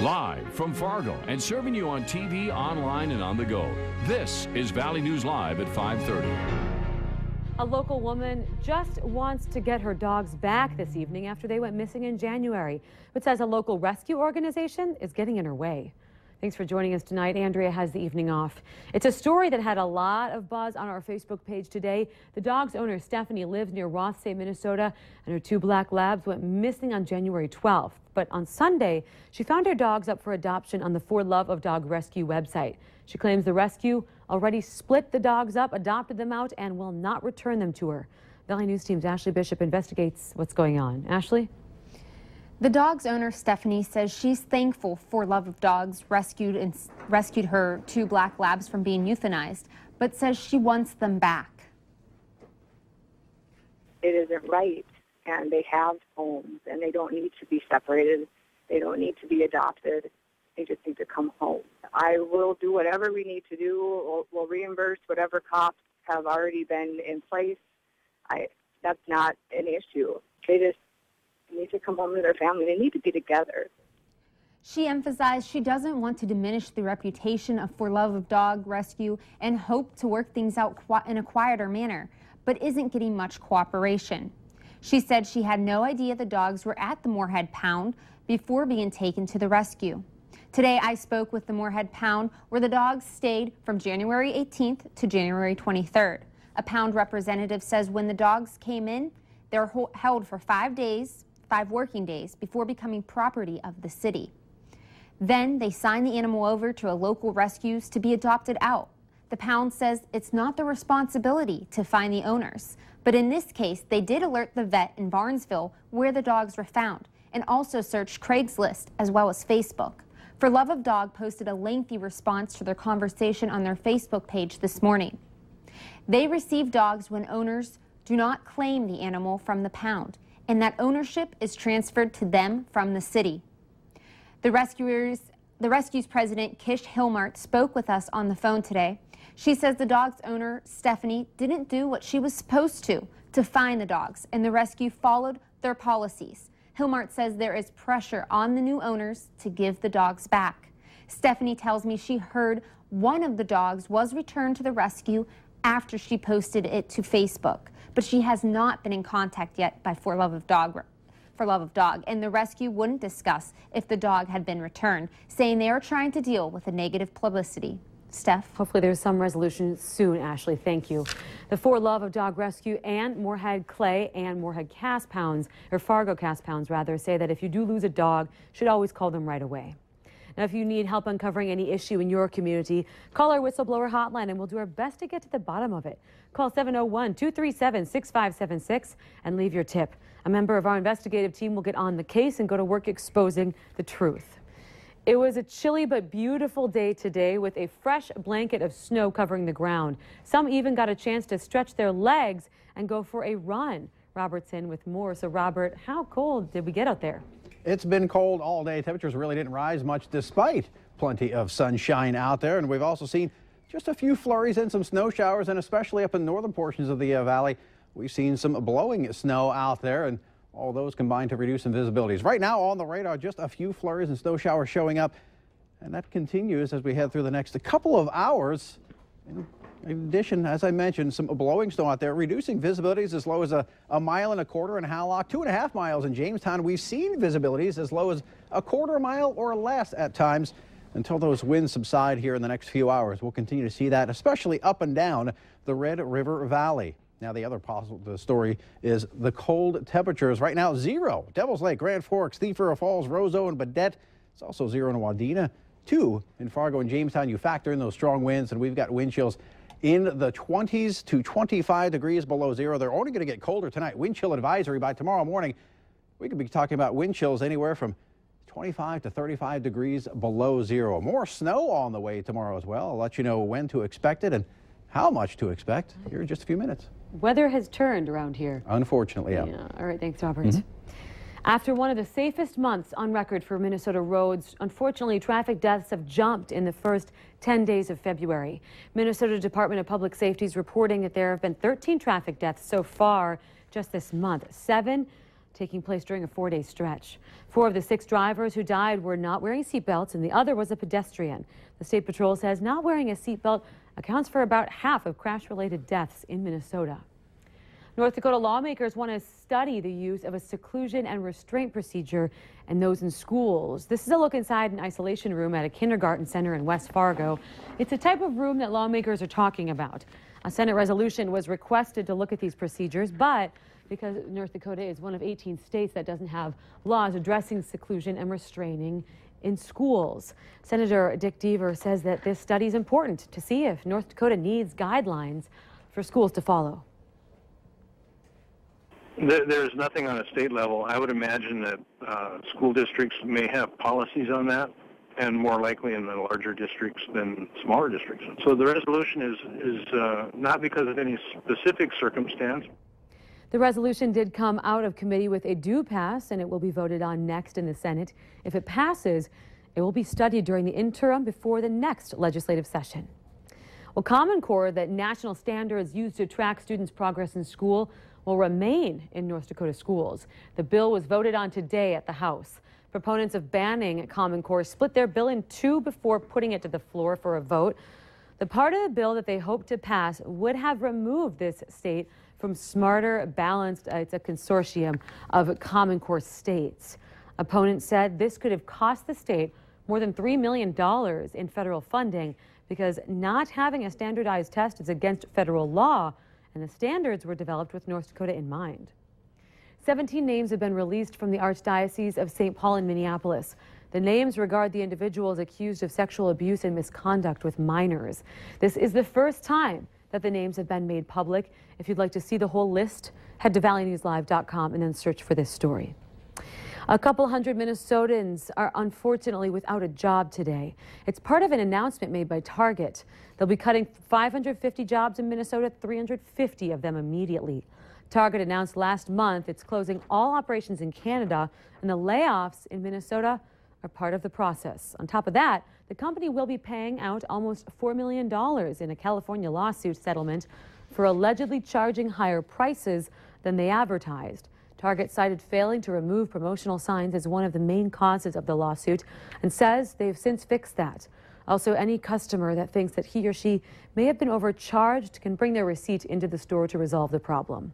Live from Fargo and serving you on TV, online, and on the go. This is Valley News Live at 5:30. A local woman just wants to get her dogs back this evening after they went missing in January, but says a local rescue organization is getting in her way. Thanks for joining us tonight. Andrea has the evening off. It's a story that had a lot of buzz on our Facebook page today. The dog's owner, Stephanie, lives near Rothsay, Minnesota, and her 2 black labs went missing on January 12th. But on Sunday, she found her dogs up for adoption on the For Love of Dog Rescue website. She claims the rescue already split the dogs up, adopted them out, and will not return them to her. Valley News Team's Ashley Bishop investigates what's going on. Ashley? The dog's owner, Stephanie, says she's thankful For Love of Dogs rescued her 2 black labs from being euthanized, but says she wants them back. It isn't right, and they have homes, and they don't need to be separated. They don't need to be adopted. They just need to come home. I will do whatever we need to do. We'll reimburse whatever costs have already been in place. That's not an issue. They just need to come home to their family. They need to be together. She emphasized she doesn't want to diminish the reputation of For Love of Dog Rescue and hope to work things out in a quieter manner, but isn't getting much cooperation. She said she had no idea the dogs were at the Moorhead Pound before being taken to the rescue. Today, I spoke with the Moorhead Pound, where the dogs stayed from January 18th to January 23rd. A Pound representative says when the dogs came in, they were held for 5 working days before becoming property of the city. Then they signed the animal over to a local rescues to be adopted out. The Pound says it's not their responsibility to find the owners, but in this case, they did alert the vet in Barnesville where the dogs were found and also searched Craigslist as well as Facebook. For Love of Dog posted a lengthy response to their conversation on their Facebook page this morning. They receive dogs when owners do not claim the animal from the Pound, and that ownership is transferred to them from the city. The rescue's president, Kish Hilmart, spoke with us on the phone today. She says the dog's owner, Stephanie, didn't do what she was supposed to find the dogs, and the rescue followed their policies. Hilmart says there is pressure on the new owners to give the dogs back. Stephanie tells me she heard one of the dogs was returned to the rescue after she posted it to Facebook, but she has not been in contact yet by For Love of Dog, and the rescue wouldn't discuss if the dog had been returned, saying they are trying to deal with the negative publicity. Steph? Hopefully there's some resolution soon, Ashley. Thank you. The For Love of Dog Rescue and Moorhead Clay and Moorhead Cast Pounds, or Fargo Cast Pounds rather, say that if you do lose a dog, you should always call them right away. Now, if you need help uncovering any issue in your community, call our whistleblower hotline and we'll do our best to get to the bottom of it. Call 701-237-6576 and leave your tip. A member of our investigative team will get on the case and go to work exposing the truth. It was a chilly but beautiful day today with a fresh blanket of snow covering the ground. Some even got a chance to stretch their legs and go for a run. Robertson with more. So Robert, how cold did we get out there? It's been cold all day. Temperatures really didn't rise much despite plenty of sunshine out there. And we've also seen just a few flurries and some snow showers, and especially up in northern portions of the valley, we've seen some blowing snow out there, and all those combined to reduce some visibilities. Right now on the radar, just a few flurries and snow showers showing up, and that continues as we head through the next couple of hours. In addition, as I mentioned, some blowing snow out there, reducing visibilities as low as a 1.25 miles in Hallock, 2.5 miles in Jamestown. We've seen visibilities as low as a 1/4 mile or less at times until those winds subside here in the next few hours. We'll continue to see that, especially up and down the Red River Valley. Now, the other possible story is the cold temperatures. Right now, 0. Devil's Lake, Grand Forks, Thief River Falls, Roseau, and Badette. It's also 0 in Wadena. 2 in Fargo and Jamestown. You factor in those strong winds, and we've got wind chills in the 20s to 25 degrees below 0. They're only going to get colder tonight. Wind chill advisory by tomorrow morning. We could be talking about wind chills anywhere from 25 to 35 degrees below 0. More snow on the way tomorrow as well. I'll let you know when to expect it and how much to expect here in just a few minutes. Weather has turned around here. Unfortunately, yeah. All right, thanks, Robert. After one of the safest months on record for Minnesota roads, unfortunately, traffic deaths have jumped in the first 10 days of February. Minnesota Department of Public Safety is reporting that there have been 13 traffic deaths so far just this month. 7 taking place during a 4-day stretch. 4 of the 6 drivers who died were not wearing seatbelts, and the other was a pedestrian. The State Patrol says not wearing a seatbelt accounts for about half of crash-related deaths in Minnesota. North Dakota lawmakers want to study the use of a seclusion and restraint procedure and those in schools. This is a look inside an isolation room at a kindergarten center in West Fargo. It's a type of room that lawmakers are talking about. A Senate resolution was requested to look at these procedures, but because North Dakota is one of 18 states that doesn't have laws addressing seclusion and restraining in schools. Senator Dick Deaver says that this study is important to see if North Dakota needs guidelines for schools to follow. There's nothing on a state level. I would imagine that school districts may have policies on that, and more likely in the larger districts than smaller districts. So the resolution is not because of any specific circumstance. The resolution did come out of committee with a due pass, and it will be voted on next in the Senate. If it passes, it will be studied during the interim before the next legislative session. Well, Common Core, that national standards used to track students' progress in school, will remain in North Dakota schools. The bill was voted on today at the House. Proponents of banning Common Core split their bill in 2 before putting it to the floor for a vote. The part of the bill that they hope to pass would have removed this state from Smarter Balanced. It's a consortium of Common Core states. Opponents said this could have cost the state more than $3 million in federal funding because not having a standardized test is against federal law, and the standards were developed with North Dakota in mind. 17 names have been released from the Archdiocese of St. Paul in Minneapolis. The names regard the individuals accused of sexual abuse and misconduct with minors. This is the first time that the names have been made public. If you'd like to see the whole list, head to valleynewslive.com and then search for this story. A couple hundred Minnesotans are unfortunately without a job today. It's part of an announcement made by Target. They'll be cutting 550 jobs in Minnesota, 350 of them immediately. Target announced last month it's closing all operations in Canada, and the layoffs in Minnesota are part of the process. On top of that, the company will be paying out almost $4 million in a California lawsuit settlement for allegedly charging higher prices than they advertised. Target cited failing to remove promotional signs as one of the main causes of the lawsuit and says they've since fixed that. Also, any customer that thinks that he or she may have been overcharged can bring their receipt into the store to resolve the problem.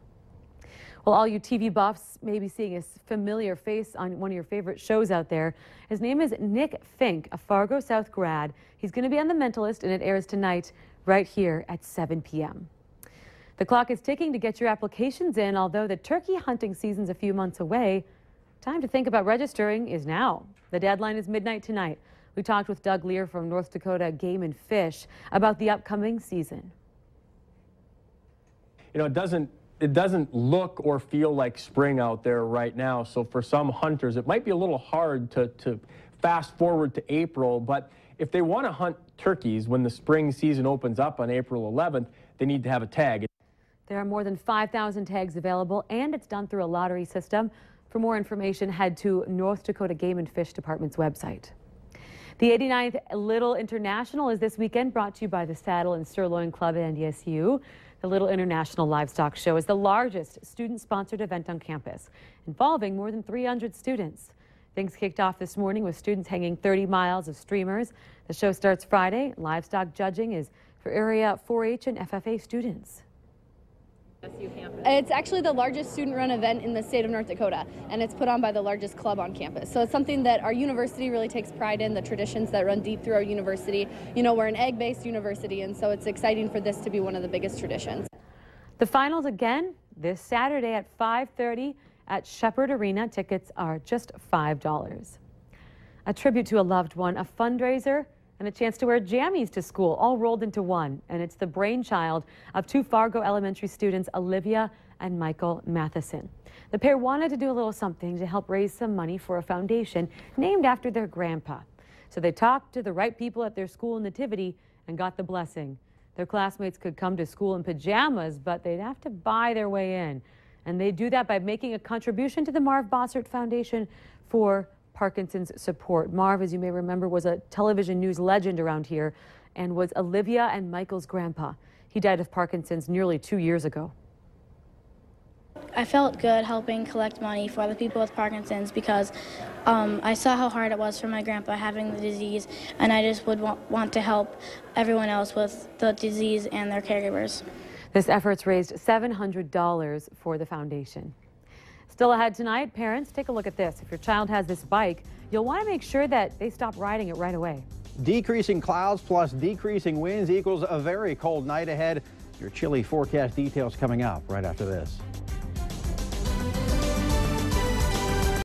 Well, all you TV buffs may be seeing a familiar face on one of your favorite shows out there. His name is Nick Fink, a Fargo South grad. He's going to be on The Mentalist, and it airs tonight right here at 7 p.m. The clock is ticking to get your applications in. Although the turkey hunting season's a few months away, time to think about registering is now. The deadline is midnight tonight. We talked with Doug Lear from North Dakota Game and Fish about the upcoming season. You know, it doesn't look or feel like spring out there right now. So for some hunters, it might be a little hard to fast forward to April. But if they want to hunt turkeys when the spring season opens up on April 11th, they need to have a tag. There are more than 5,000 tags available, and it's done through a lottery system. For more information, head to North Dakota Game and Fish Department's website. The 89th Little International is this weekend, brought to you by the Saddle and Sirloin Club at NDSU. The Little International Livestock Show is the largest student-sponsored event on campus, involving more than 300 students. Things kicked off this morning with students hanging 30 miles of streamers. The show starts Friday. Livestock judging is for area 4-H and FFA students. It's actually the largest student-run event in the state of North Dakota, and it's put on by the largest club on campus. So it's something that our university really takes pride in, the traditions that run deep through our university. You know, we're an egg-based university, and so it's exciting for this to be one of the biggest traditions. The finals again this Saturday at 5:30 at Shepherd Arena. Tickets are just $5. A tribute to a loved one, a fundraiser, and a chance to wear jammies to school, all rolled into one. And it's the brainchild of 2 Fargo elementary students, Olivia and Michael Matheson. The pair wanted to do a little something to help raise some money for a foundation named after their grandpa. So they talked to the right people at their school in Nativity and got the blessing. Their classmates could come to school in pajamas, but they'd have to buy their way in. And they do that by making a contribution to the Marv Bossert Foundation for Parkinson's support. Marv, as you may remember, was a television news legend around here and was Olivia and Michael's grandpa. He died of Parkinson's nearly 2 years ago. I felt good helping collect money for other people with Parkinson's because I saw how hard it was for my grandpa having the disease, and I just would want to help everyone else with the disease and their caregivers. This effort's raised $700 for the foundation. Still ahead tonight, parents, take a look at this. If your child has this bike, you'll want to make sure that they stop riding it right away. Decreasing clouds plus decreasing winds equals a very cold night ahead. Your chilly forecast details coming up right after this.